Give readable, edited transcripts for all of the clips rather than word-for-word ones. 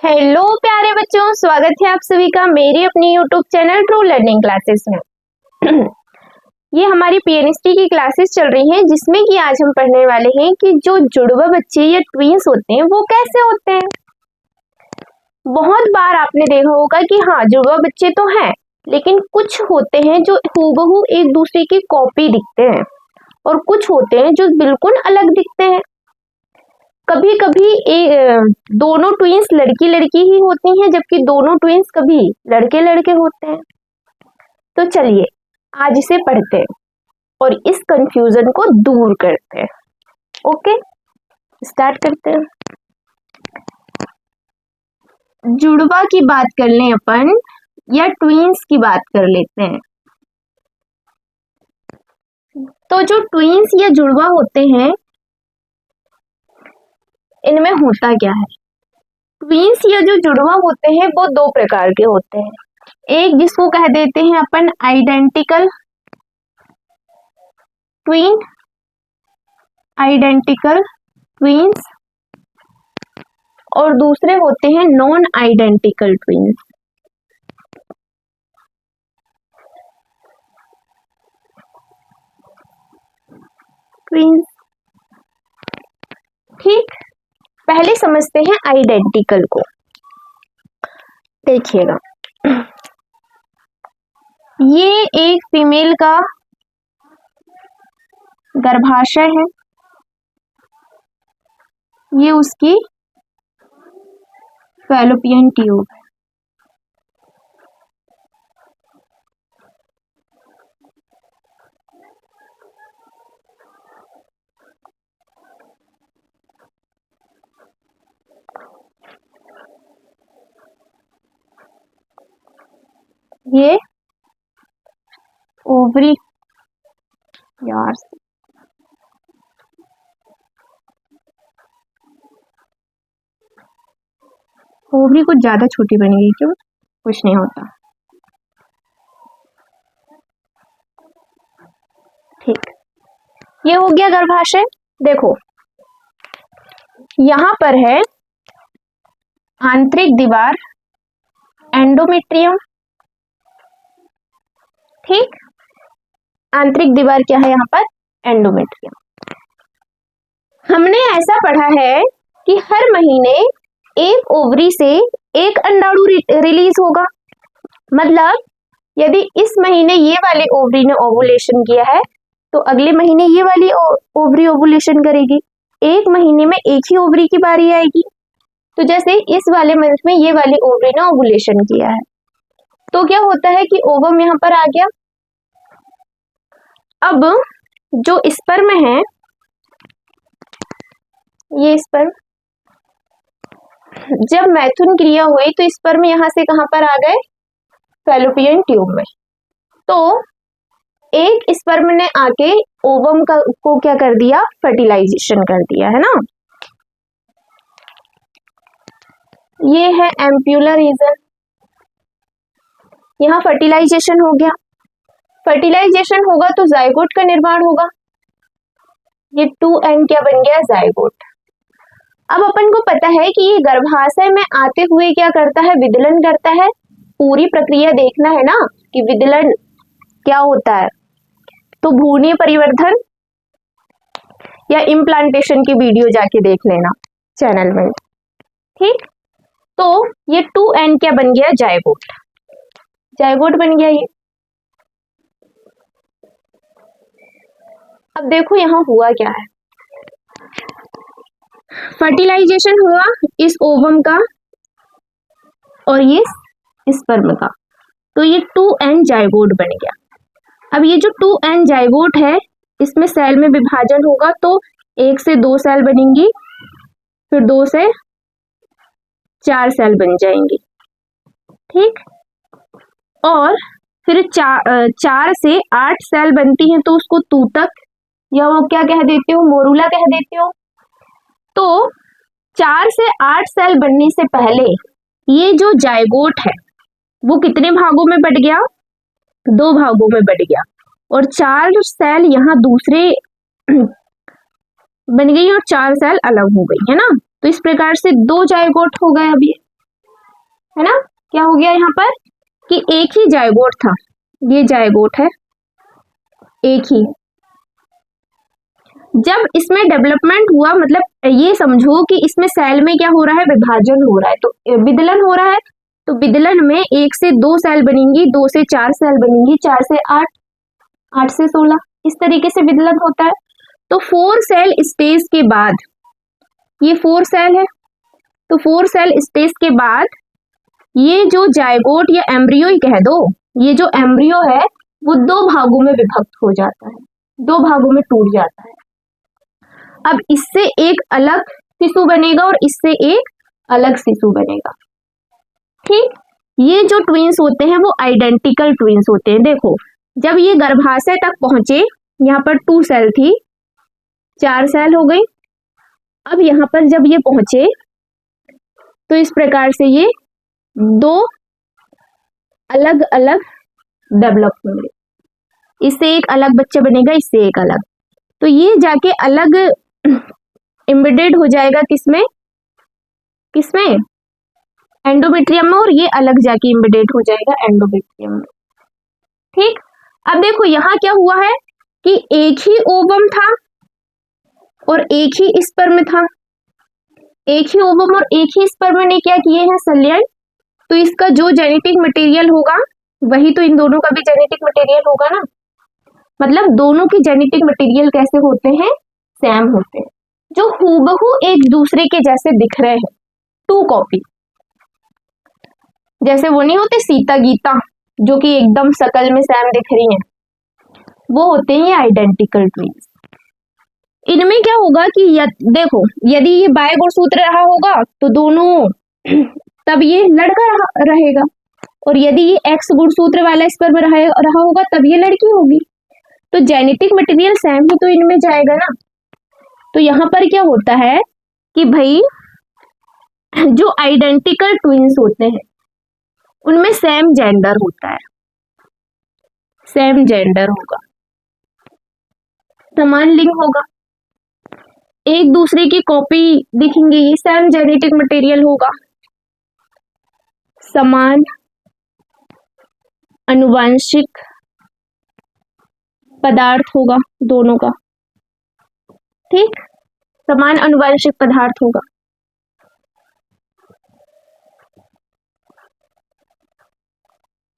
Hello प्यारे बच्चों, स्वागत है आप सभी का मेरी अपनी YouTube channel true learning classes में। ये हमारी पीएनएसटी की क्लासेस चल रही हैं जिसमें कि आज हम पढ़ने वाले हैं कि जो जुड़वा बच्चे या ट्विंस होते हैं वो कैसे होते हैं। बहुत बार आपने देखा होगा कि हाँ, जुड़वा बच्चे तो हैं, लेकिन कुछ होते हैं जो हूबहू एक दूसरे की कॉपी दिखते हैं और कुछ होते हैं जो बिल्कुल अलग दिखते हैं। कभी कभी दोनों ट्विंस लड़की लड़की ही होती हैं, जबकि दोनों ट्विंस कभी लड़के लड़के होते हैं। तो चलिए आज इसे पढ़ते हैं और इस कंफ्यूजन को दूर करते हैं। ओके, स्टार्ट करते हैं। जुड़वा की बात कर लें अपन या ट्विंस की बात कर लेते हैं। तो जो ट्विंस या जुड़वा होते हैं इनमें होता क्या है। ट्विंस या जो जुड़वा होते हैं वो दो प्रकार के होते हैं। एक जिसको कह देते हैं अपन आइडेंटिकल ट्विन, आइडेंटिकल ट्विंस, और दूसरे होते हैं नॉन आइडेंटिकल ट्विंस। ट्विंस, ठीक। पहले समझते हैं आइडेंटिकल को। देखिएगा, ये एक फीमेल का गर्भाशय है, ये उसकी फैलोपियन ट्यूब है। ये ओवरी, यार ओवरी कुछ ज्यादा छोटी बन गई, क्यों? कुछ नहीं होता, ठीक। ये हो गया गर्भाशय। देखो यहां पर है आंतरिक दीवार, एंडोमेट्रियम, ठीक। आंतरिक दीवार क्या है यहाँ पर? एंडोमेट्रियम। हमने ऐसा पढ़ा है कि हर महीने एक ओवरी से एक अंडाणु रिलीज होगा। मतलब यदि इस महीने ये वाली ओवरी ने ओवुलेशन किया है तो अगले महीने ये वाली ओवरी ओवुलेशन करेगी। एक महीने में एक ही ओवरी की बारी आएगी। तो जैसे इस वाले मंथ में ये वाली ओवरी ने ओवुलेशन किया है तो क्या होता है कि ओवम यहाँ पर आ गया। अब जो स्पर्म है, ये स्पर्म जब मैथुन क्रिया हुई तो स्पर्म यहां से कहां पर आ गए? फैलोपियन ट्यूब में। तो एक स्पर्म ने आके ओवम को क्या कर दिया? फर्टिलाइजेशन कर दिया, है ना। ये है एम्प्यूलर रीजन, यहाँ फर्टिलाइजेशन हो गया। फर्टिलाइजेशन होगा तो जाइगोट का निर्माण होगा। ये 2n क्या बन गया? जाइगोट। अब अपन को पता है कि ये गर्भाशय में आते हुए क्या करता है? विदलन करता है। पूरी प्रक्रिया देखना है ना कि विदलन क्या होता है। तो भ्रूणीय परिवर्धन या इम्प्लांटेशन की वीडियो जाके देख लेना चैनल में, ठीक। तो ये 2n क्या बन गया? जाइगोट। जाइगोट बन गया ये। अब देखो यहाँ हुआ क्या है। फर्टिलाइजेशन हुआ इस ओवम का और ये स्पर्म का, तो ये 2n जाइगोट बन गया। अब ये जो 2n जाइगोट है इसमें सेल में विभाजन होगा तो 1 से 2 सेल बनेंगी, फिर 2 से 4 सेल बन जाएंगी, ठीक। और फिर 4 से 8 सेल बनती हैं तो उसको तूतक या वो क्या कह देते हो? मोरूला कह देते हो। तो 4 से 8 सेल बनने से पहले ये जो जाइगोट है वो कितने भागों में बट गया? 2 भागों में बट गया, और 4 सेल यहाँ दूसरे बन गई और 4 सेल अलग हो गई, है ना। तो इस प्रकार से 2 जाइगोट हो गए। अब ये है ना। क्या हो गया यहाँ पर कि एक ही जायगोट था, ये जायगोट है एक ही। जब इसमें डेवलपमेंट हुआ, मतलब ये समझो कि इसमें सेल में क्या हो रहा है, विभाजन हो रहा है, तो विदलन हो रहा है। तो विदलन में 1 से 2 सेल बनेंगी, 2 से 4 सेल बनेंगी, 4 से 8, 8 से 16, इस तरीके से विदलन होता है। तो 4 सेल स्टेज के बाद, ये 4 सेल है, तो 4 सेल स्टेज के बाद ये जो जायगोट या एम्ब्रियो ही कह दो, ये जो एम्ब्रियो है वो 2 भागों में विभक्त हो जाता है, 2 भागों में टूट जाता है। अब इससे एक अलग शिशु बनेगा और इससे एक अलग शिशु बनेगा। ठीक, ये जो ट्विंस होते हैं वो आइडेंटिकल ट्विंस होते हैं। देखो, जब ये गर्भाशय तक पहुंचे, यहाँ पर 2 सेल थी, 4 सेल हो गई। अब यहाँ पर जब ये पहुंचे तो इस प्रकार से ये 2 अलग अलग डेवलप होंगे, इससे एक अलग बच्चा बनेगा, इससे एक अलग। तो ये जाके अलग एम्बेडेड हो जाएगा किसमें, किसमें, एंडोमेट्रियम में, और ये अलग जाके एम्बेडेड हो जाएगा एंडोमेट्रियम में। ठीक, अब देखो यहाँ क्या हुआ है कि एक ही ओवम था और एक ही स्पर्म था, एक ही ओवम और एक ही स्पर्म ने क्या किए हैं, संलयन। तो इसका जो जेनेटिक मटेरियल होगा वही तो इन दोनों का भी जेनेटिक मटेरियल होगा ना। मतलब दोनों की जेनेटिक मटेरियल कैसे होते हैं, सेम होते हैं, जो हूबहू एक दूसरे के जैसे दिख रहे हैं, 2 कॉपी। जैसे वो नहीं होते सीता गीता, जो कि एकदम शकल में सेम दिख रही हैं, वो होते हैं ये आइडेंटिकल ट्विंस। इनमें क्या होगा कि देखो, यदि ये बाय गुणसूत्र रहा होगा तो दोनों तब ये लड़का रहेगा, और यदि ये एक्स गुणसूत्र वाला स्पर्म रहा होगा तब ये लड़की होगी। तो जेनेटिक मटेरियल सेम ही तो इनमें जाएगा ना। तो यहाँ पर क्या होता है कि भाई जो आइडेंटिकल ट्विंस होते हैं उनमें सेम जेंडर होता है, सेम जेंडर होगा, समान लिंग होगा, एक दूसरे की कॉपी दिखेंगे, सेम जेनेटिक मटेरियल होगा, समान अनुवांशिक पदार्थ होगा दोनों का। ठीक, समान अनुवांशिक पदार्थ होगा।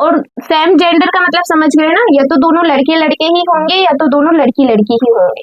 और सेम जेंडर का मतलब समझ गए ना, या तो दोनों लड़के लड़के ही होंगे या तो दोनों लड़की लड़की ही होंगे,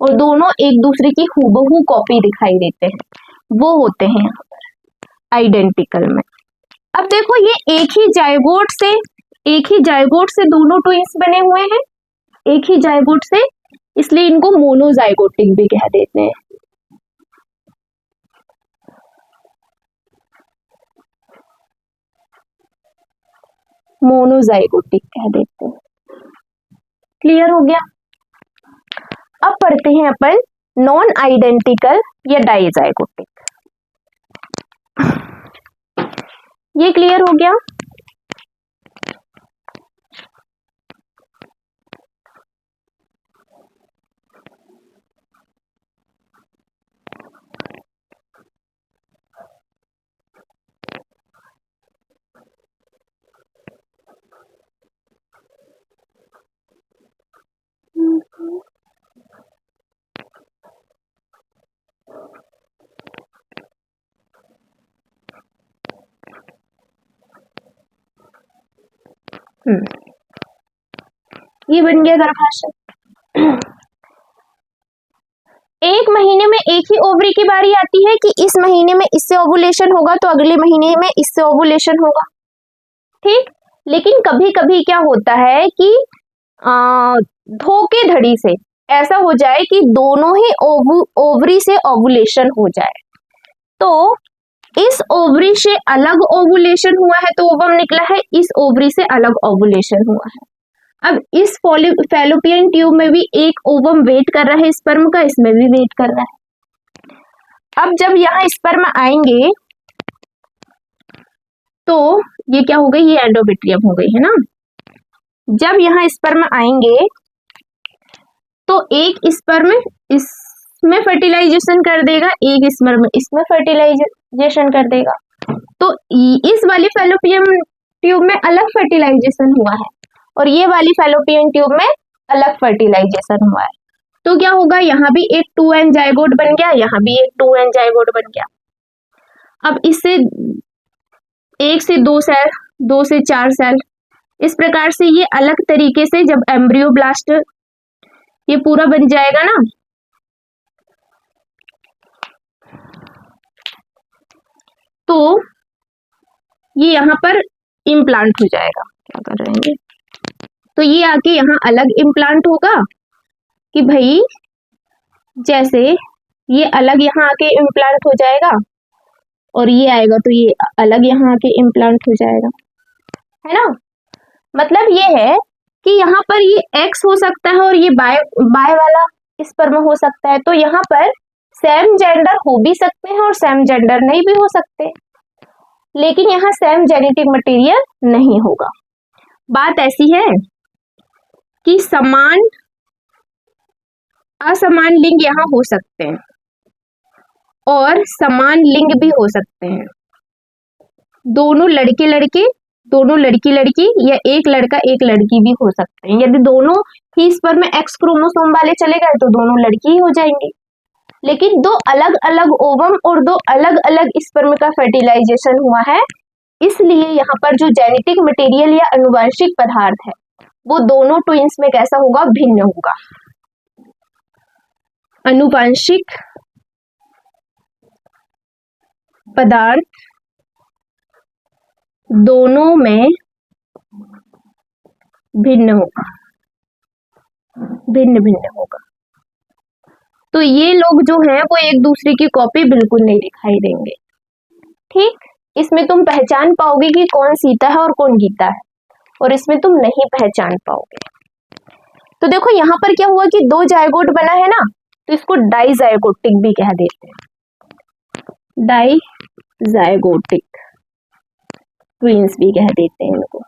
और दोनों एक दूसरे की हूबहू कॉपी दिखाई देते हैं, वो होते हैं यहाँ पर आइडेंटिकल में। अब देखो, ये एक ही जायगोट से दोनों ट्विंस बने हुए हैं, एक ही जायगोट से, इसलिए इनको मोनोजाइगोटिक भी कह देते हैं। मोनोजाइगोटिक कह देते हैं। क्लियर हो गया। अब पढ़ते हैं अपन नॉन आइडेंटिकल या डाइजाइगोटिक। ये क्लियर हो गया। ये बन गया गर्भाशय। एक महीने में एक ही ओवरी की बारी आती है कि इस महीने में इससे ओवुलेशन होगा तो अगले महीने में इससे ओवुलेशन होगा। ठीक, लेकिन कभी कभी क्या होता है कि धोखेधड़ी से ऐसा हो जाए कि दोनों ही ओवरी से ओवुलेशन हो जाए, तो इस ओवरी से अलग ओवुलेशन हुआ है तो ओवम निकला है, इस ओवरी से अलग ओवुलेशन हुआ है। अब इस फैलोपियन ट्यूब में भी एक ओवम वेट कर रहा है स्पर्म का, इसमें भी वेट कर रहा है। अब जब यहाँ स्पर्म आएंगे तो ये क्या हो गई, ये एंडोमेट्रियम हो गई है ना। जब यहाँ स्पर्म आएंगे तो एक स्पर्म इसमें फर्टिलाइजेशन कर देगा, एक स्पर्म इसमें फर्टिलाइजेशन कर देगा, तो इस वाली फैलोपियन ट्यूब में अलग फर्टिलाइजेशन हुआ है और ये वाली फैलोपियन ट्यूब में अलग फर्टिलाइजेशन हुआ है। तो क्या होगा, यहाँ भी एक 2n जाइगोट बन गया, यहाँ भी एक 2n जाइगोट बन गया। अब इससे 1 से 2 सेल, 2 से 4 सेल, इस प्रकार से ये अलग तरीके से जब एम्ब्रियोब्लास्ट ये पूरा बन जाएगा ना, तो ये यहाँ पर इम्प्लांट हो जाएगा। क्या कर रहे हैं, तो ये आके यहाँ अलग इम्प्लांट होगा कि भाई जैसे ये अलग यहाँ आके इम्प्लांट हो जाएगा और ये आएगा तो ये अलग यहाँ आके इम्प्लांट हो जाएगा, है ना। मतलब ये है कि यहाँ पर ये एक्स हो सकता है और ये बाय वाला स्पर्म हो सकता है। तो यहाँ पर सेम जेंडर हो भी सकते हैं और सेम जेंडर नहीं भी हो सकते, लेकिन यहाँ सेम जेनेटिक मटेरियल नहीं होगा। बात ऐसी है कि समान असमान लिंग यहाँ हो सकते हैं और समान लिंग भी हो सकते हैं। दोनों लड़के लड़के, दोनों लड़की लड़की, या एक लड़का एक लड़की भी हो सकते हैं। यदि दोनों ही स्पर्म में एक्स क्रोमोसोम वाले चले गए तो दोनों लड़की ही हो जाएंगे। लेकिन दो अलग अलग ओवम और दो अलग अलग स्पर्म का फर्टिलाइजेशन हुआ है, इसलिए यहाँ पर जो जेनेटिक मटेरियल या अनुवांशिक पदार्थ है वो दोनों ट्विंस में कैसा होगा, भिन्न होगा। अनुवांशिक पदार्थ दोनों में भिन्न होगा, भिन्न भिन्न होगा। तो ये लोग जो हैं वो एक दूसरे की कॉपी बिल्कुल नहीं दिखाई देंगे। ठीक, इसमें तुम पहचान पाओगे कि कौन सीता है और कौन गीता है, और इसमें तुम नहीं पहचान पाओगे। तो देखो यहाँ पर क्या हुआ कि 2 जायगोट बना है ना, तो इसको डाइजाइगोटिक भी कह देते हैं, डाइजाइगोटिक ट्विंस भी कह देते हैं इनको।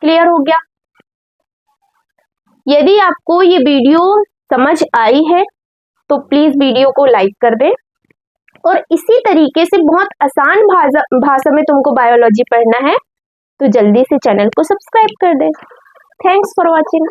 क्लियर हो गया। यदि आपको ये वीडियो समझ आई है तो प्लीज वीडियो को लाइक कर दें, और इसी तरीके से बहुत आसान भाषा में तुमको बायोलॉजी पढ़ना है तो जल्दी से चैनल को सब्सक्राइब कर दें। Thanks for watching.